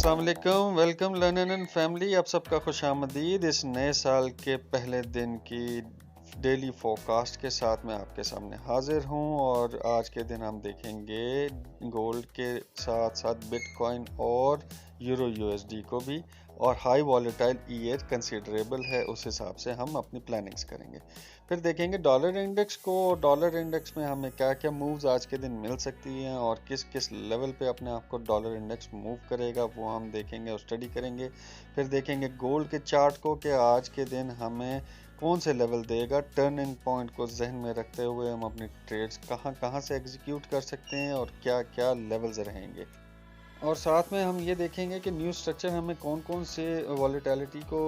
अस्सलाम वालेकुम, welcome learner and family. आप सबका खुशामदीद इस नए साल के पहले दिन की डेली फोरकास्ट के साथ मैं आपके सामने हाजिर हूं। और आज के दिन हम देखेंगे गोल्ड के साथ साथ बिटकॉइन और यूरो यूएसडी को भी, और हाई वॉलेटाइल ईयर कंसिडरेबल है, उस हिसाब से हम अपनी प्लानिंग्स करेंगे। फिर देखेंगे डॉलर इंडेक्स को। डॉलर इंडेक्स में हमें क्या क्या मूव्स आज के दिन मिल सकती हैं और किस किस लेवल पे अपने आप को डॉलर इंडेक्स मूव करेगा, वो हम देखेंगे और स्टडी करेंगे। फिर देखेंगे गोल्ड के चार्ट को कि आज के दिन हमें कौन से लेवल देगा। टर्निंग पॉइंट को जहन में रखते हुए हम अपनी ट्रेड्स कहाँ कहाँ से एग्जीक्यूट कर सकते हैं और क्या क्या लेवल्स रहेंगे। और साथ में हम ये देखेंगे कि न्यूज़ स्ट्रक्चर हमें कौन कौन से वॉलेटिलिटी को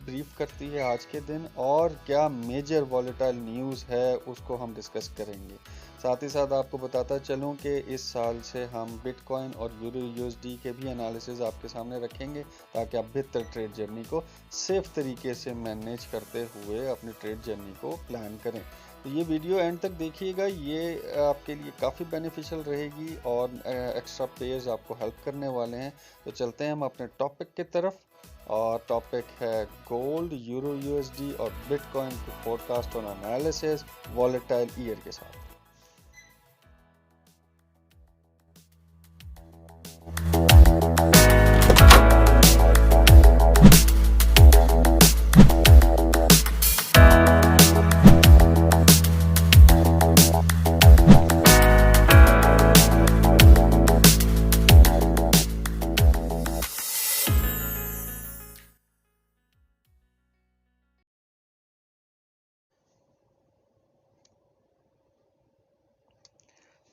ब्रीफ करती है आज के दिन, और क्या मेजर वॉलेटाइल न्यूज़ है उसको हम डिस्कस करेंगे। साथ ही साथ आपको बताता चलूँ कि इस साल से हम बिटकॉइन और यूरो यूएसडी के भी एनालिसिस आपके सामने रखेंगे, ताकि आप बेहतर ट्रेड जर्नी को सेफ तरीके से मैनेज करते हुए अपनी ट्रेड जर्नी को प्लान करें। तो ये वीडियो एंड तक देखिएगा, ये आपके लिए काफ़ी बेनिफिशियल रहेगी और एक्स्ट्रा पेयर्स आपको हेल्प करने वाले हैं। तो चलते हैं हम अपने टॉपिक की तरफ, और टॉपिक है गोल्ड, यूरो यूएसडी और बिटकॉइन के फोरकास्ट और एनालिसिस वॉलेटाइल ईयर के साथ।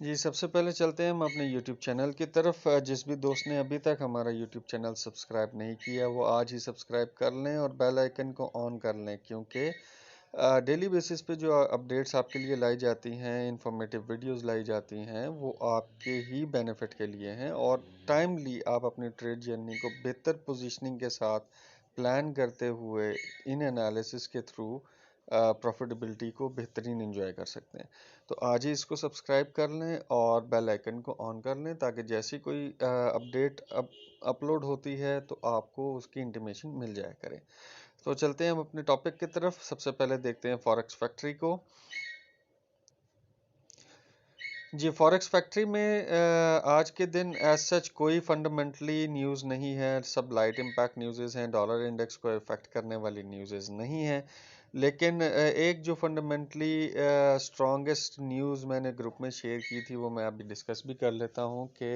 जी, सबसे पहले चलते हैं हम अपने YouTube चैनल की तरफ। जिस भी दोस्त ने अभी तक हमारा YouTube चैनल सब्सक्राइब नहीं किया वो आज ही सब्सक्राइब कर लें और बेल आइकन को ऑन कर लें, क्योंकि डेली बेसिस पे जो अपडेट्स आपके लिए लाई जाती हैं, इंफॉर्मेटिव वीडियोस लाई जाती हैं, वो आपके ही बेनिफिट के लिए हैं। और टाइमली आप अपनी ट्रेड जर्नी को बेहतर पोजीशनिंग के साथ प्लान करते हुए इन एनालिसिस के थ्रू प्रॉफिटेबिलिटी को बेहतरीन एंजॉय कर सकते हैं। तो आज ही इसको सब्सक्राइब कर लें और बेल आइकन को ऑन कर लें, ताकि जैसी कोई अपडेट अपलोड होती है तो आपको उसकी इंटीमेशन मिल जाया करे। तो चलते हैं हम अपने टॉपिक की तरफ। सबसे पहले देखते हैं फॉरेक्स फैक्ट्री को। जी, फॉरेक्स फैक्ट्री में आज के दिन एज सच कोई फंडामेंटली न्यूज़ नहीं है, सब लाइट इम्पैक्ट न्यूज़ हैं, डॉलर इंडेक्स को इफेक्ट करने वाली न्यूज़ नहीं है। लेकिन एक जो फंडामेंटली स्ट्रॉन्गेस्ट न्यूज़ मैंने ग्रुप में शेयर की थी वो मैं अभी डिस्कस भी कर लेता हूँ कि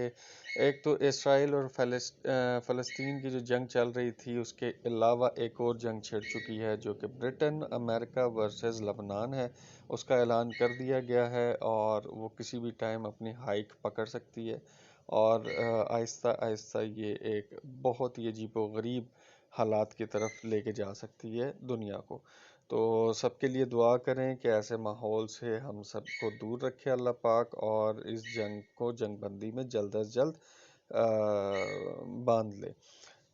एक तो इसराइल और फ़लस्तीन की जो जंग चल रही थी उसके अलावा एक और जंग छिड़ चुकी है, जो कि ब्रिटेन अमेरिका वर्सेस लबनान है। उसका ऐलान कर दिया गया है और वो किसी भी टाइम अपनी हाइक पकड़ सकती है, और आहिस्ता आहिस्ता ये एक बहुत ही अजीबोगरीब हालात की तरफ लेके जा सकती है दुनिया को। तो सबके लिए दुआ करें कि ऐसे माहौल से हम सबको दूर रखे अल्लाह पाक, और इस जंग को जंगबंदी में जल्द अज जल्द बांध ले।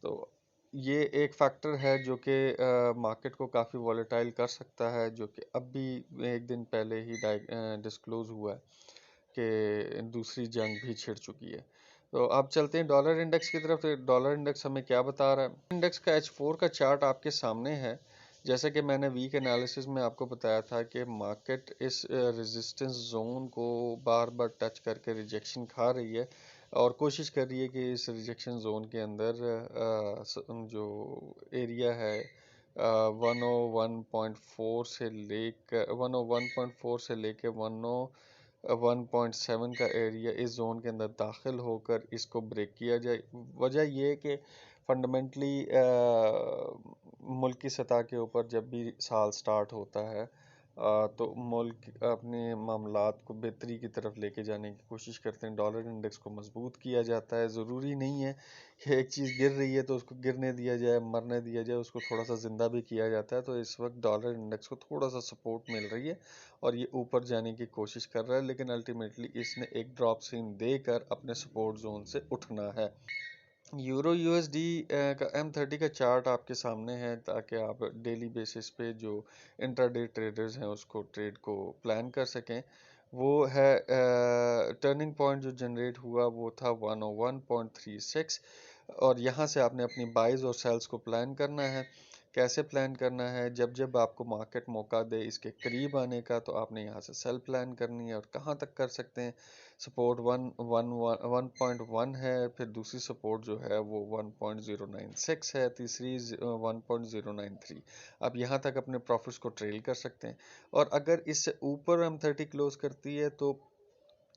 तो ये एक फैक्टर है जो कि मार्केट को काफ़ी वॉलेटाइल कर सकता है, जो कि अभी एक दिन पहले ही डिस्क्लोज हुआ है कि दूसरी जंग भी छिड़ चुकी है। तो अब चलते हैं डॉलर इंडेक्स की तरफ। तो डॉलर इंडेक्स हमें क्या बता रहा है। इंडेक्स का H4 का चार्ट आपके सामने है। जैसे कि मैंने वीक एनालिसिस में आपको बताया था कि मार्केट इस रेजिस्टेंस जोन को बार बार टच करके रिजेक्शन खा रही है, और कोशिश कर रही है कि इस रिजेक्शन जोन के अंदर जो एरिया है 101.4 से लेकर 101.4 से लेकर 101.7 का एरिया, इस जोन के अंदर दाखिल होकर इसको ब्रेक किया जाए। वजह यह है कि फंडामेंटली मुल्क की सतह के ऊपर जब भी साल स्टार्ट होता है तो मुल्क अपने मामलात को बेहतरी की तरफ लेके जाने की कोशिश करते हैं। डॉलर इंडेक्स को मजबूत किया जाता है। ज़रूरी नहीं है कि एक चीज़ गिर रही है तो उसको गिरने दिया जाए, मरने दिया जाए, उसको थोड़ा सा ज़िंदा भी किया जाता है। तो इस वक्त डॉलर इंडेक्स को थोड़ा सा सपोर्ट मिल रही है और ये ऊपर जाने की कोशिश कर रहा है, लेकिन अल्टीमेटली इसने एक ड्रॉप सीन देकर अपने सपोर्ट जोन से उठना है। यूरो यूएसडी का M30 का चार्ट आपके सामने है, ताकि आप डेली बेसिस पे जो इंट्राडे ट्रेडर्स हैं उसको ट्रेड को प्लान कर सकें। वो है टर्निंग पॉइंट जो जनरेट हुआ वो था 101.36। और यहाँ से आपने अपनी बाइज और सेल्स को प्लान करना है। कैसे प्लान करना है? जब जब आपको मार्केट मौका दे इसके करीब आने का, तो आपने यहाँ से सेल प्लान करनी है। और कहाँ तक कर सकते हैं? सपोर्ट 1.1 है, फिर दूसरी सपोर्ट जो है वो 1.096 है, तीसरी 1.093। आप यहाँ तक अपने प्रॉफिट्स को ट्रेल कर सकते हैं। और अगर इससे ऊपर M30 क्लोज करती है तो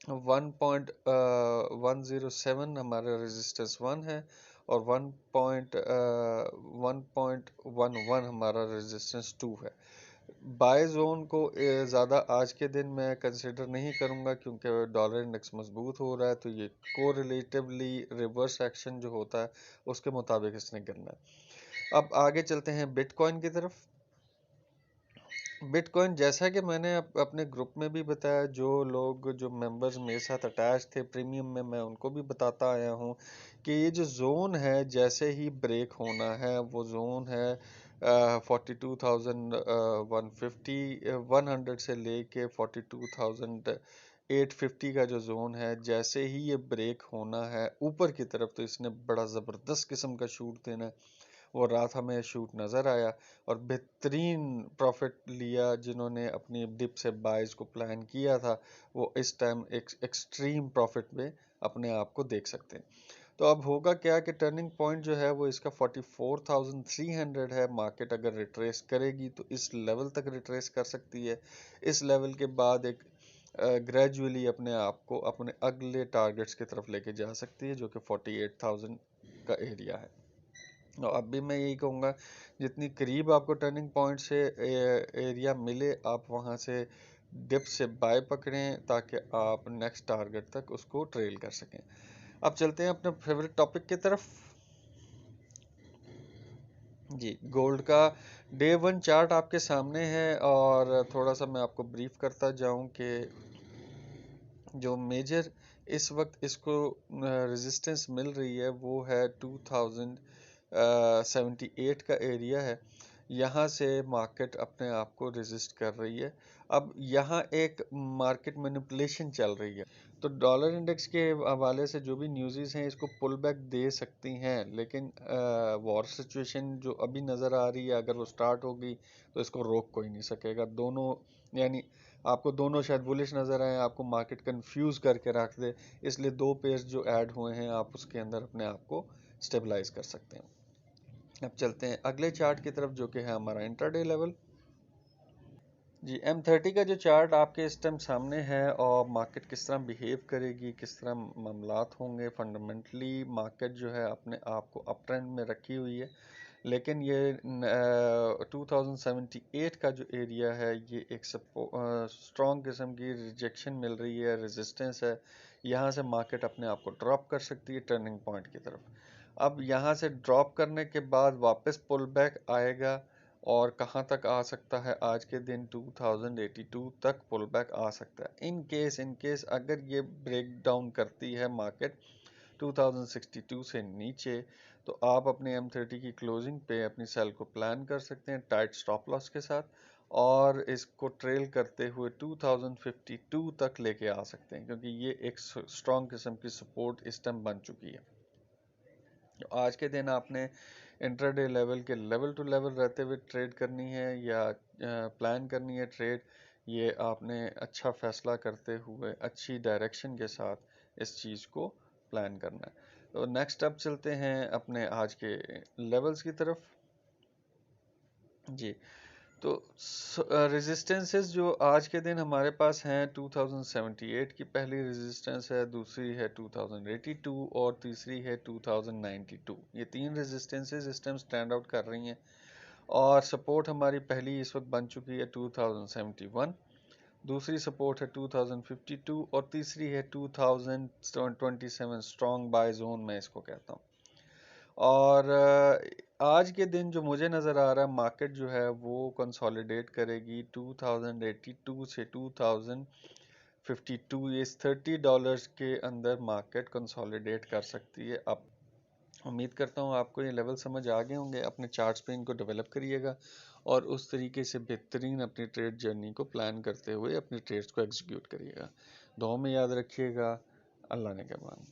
1.107 हमारा रेजिस्टेंस 1 है, और 1.11 हमारा रेजिस्टेंस 2 है। बाय जोन को ज़्यादा आज के दिन मैं कंसिडर नहीं करूँगा, क्योंकि डॉलर इंडेक्स मजबूत हो रहा है, तो ये को रिलेटिवली रिवर्स एक्शन जो होता है उसके मुताबिक इसने करना है। अब आगे चलते हैं बिटकॉइन की तरफ। बिटकॉइन, जैसा कि मैंने अपने ग्रुप में भी बताया, जो मेंबर्स मेरे साथ अटैच थे प्रीमियम में, मैं उनको भी बताता आया हूँ कि ये जो जोन है जैसे ही ब्रेक होना है, वो जोन है 100 से लेके 42,850 का जो जोन है, जैसे ही ये ब्रेक होना है ऊपर की तरफ, तो इसने बड़ा ज़बरदस्त किस्म का शूट देना है। वो रात हमें शूट नज़र आया और बेहतरीन प्रॉफिट लिया। जिन्होंने अपनी डिप से बाइज को प्लान किया था, वो इस टाइम एक एक्सट्रीम प्रॉफिट में अपने आप को देख सकते हैं। तो अब होगा क्या कि टर्निंग पॉइंट जो है वो इसका 44,300 है। मार्केट अगर रिट्रेस करेगी तो इस लेवल तक रिट्रेस कर सकती है। इस लेवल के बाद एक ग्रेजुअली अपने आप को अपने अगले टारगेट्स की तरफ लेके जा सकती है, जो कि 48,000 का एरिया है। और अब भी मैं यही कहूँगा, जितनी करीब आपको टर्निंग पॉइंट से एरिया मिले, आप वहाँ से डिप से बाय पकड़ें, ताकि आप नेक्स्ट टारगेट तक उसको ट्रेल कर सकें। अब चलते हैं अपने फेवरेट टॉपिक की तरफ। जी, गोल्ड का डे 1 चार्ट आपके सामने है, और थोड़ा सा मैं आपको ब्रीफ करता जाऊं कि जो मेजर इस वक्त इसको रेजिस्टेंस मिल रही है वो है 2078 का एरिया है। यहाँ से मार्केट अपने आप को रेजिस्ट कर रही है। अब यहाँ एक मार्केट मैनिपुलेशन चल रही है, तो डॉलर इंडेक्स के हवाले से जो भी न्यूज़ हैं इसको पुल बैक दे सकती हैं, लेकिन वॉर सिचुएशन जो अभी नज़र आ रही है, अगर वो स्टार्ट होगी तो इसको रोक कोई नहीं सकेगा। दोनों, यानी आपको दोनों शायद बुलिश नज़र आए, आपको मार्केट कंफ्यूज करके रख दे, इसलिए दो पेयर्स जो ऐड हुए हैं आप उसके अंदर अपने आप को स्टेबलाइज कर सकते हैं। अब चलते हैं अगले चार्ट की तरफ, जो कि है हमारा इंट्राडे लेवल। जी, M30 का जो चार्ट आपके इस टाइम सामने है, और मार्केट किस तरह बिहेव करेगी, किस तरह मामलात होंगे। फंडामेंटली मार्केट जो है अपने आप को अप ट्रेंड में रखी हुई है, लेकिन ये 2078 का जो एरिया है, ये एक स्ट्रॉन्ग किस्म की रिजेक्शन मिल रही है, रेजिस्टेंस है। यहाँ से मार्केट अपने आप को ड्रॉप कर सकती है टर्निंग पॉइंट की तरफ। अब यहाँ से ड्रॉप करने के बाद वापस पुल बैक आएगा, और कहाँ तक आ सकता है? आज के दिन 2082 तक पुल बैक आ सकता है। इन केस अगर ये ब्रेक डाउन करती है मार्केट 2062 से नीचे, तो आप अपने M30 की क्लोजिंग पे अपनी सेल को प्लान कर सकते हैं टाइट स्टॉप लॉस के साथ, और इसको ट्रेल करते हुए 2052 तक लेके आ सकते हैं, क्योंकि ये एक स्ट्रॉन्ग किस्म की सपोर्ट इस टाइम बन चुकी है। तो आज के दिन आपने इंट्राडे लेवल के लेवल टू लेवल रहते हुए ट्रेड करनी है, या प्लान करनी है ट्रेड, ये आपने अच्छा फैसला करते हुए अच्छी डायरेक्शन के साथ इस चीज़ को प्लान करना है। तो नेक्स्ट अप चलते हैं अपने आज के लेवल्स की तरफ। जी, तो रेजिस्टेंसेस जो आज के दिन हमारे पास हैं, 2078 की पहली रेजिस्टेंस है, दूसरी है 2082, और तीसरी है 2092। ये तीन रेजिस्टेंसेस इस टाइम स्टैंड आउट कर रही हैं। और सपोर्ट हमारी पहली इस वक्त बन चुकी है 2071, दूसरी सपोर्ट है 2052, और तीसरी है 2027। स्ट्रॉन्ग बाय जोन मैं इसको कहता हूँ। और आज के दिन जो मुझे नज़र आ रहा है, मार्केट जो है वो कंसोलिडेट करेगी 2082 से 2052। ये $30 के अंदर मार्केट कंसोलिडेट कर सकती है। अब उम्मीद करता हूँ आपको ये लेवल समझ आ गए होंगे। अपने चार्ट्स पे इनको डेवलप करिएगा, और उस तरीके से बेहतरीन अपनी ट्रेड जर्नी को प्लान करते हुए अपनी ट्रेड्स को एग्जीक्यूट करिएगा। दुआ में याद रखिएगा। अल्लाह ने के बाद।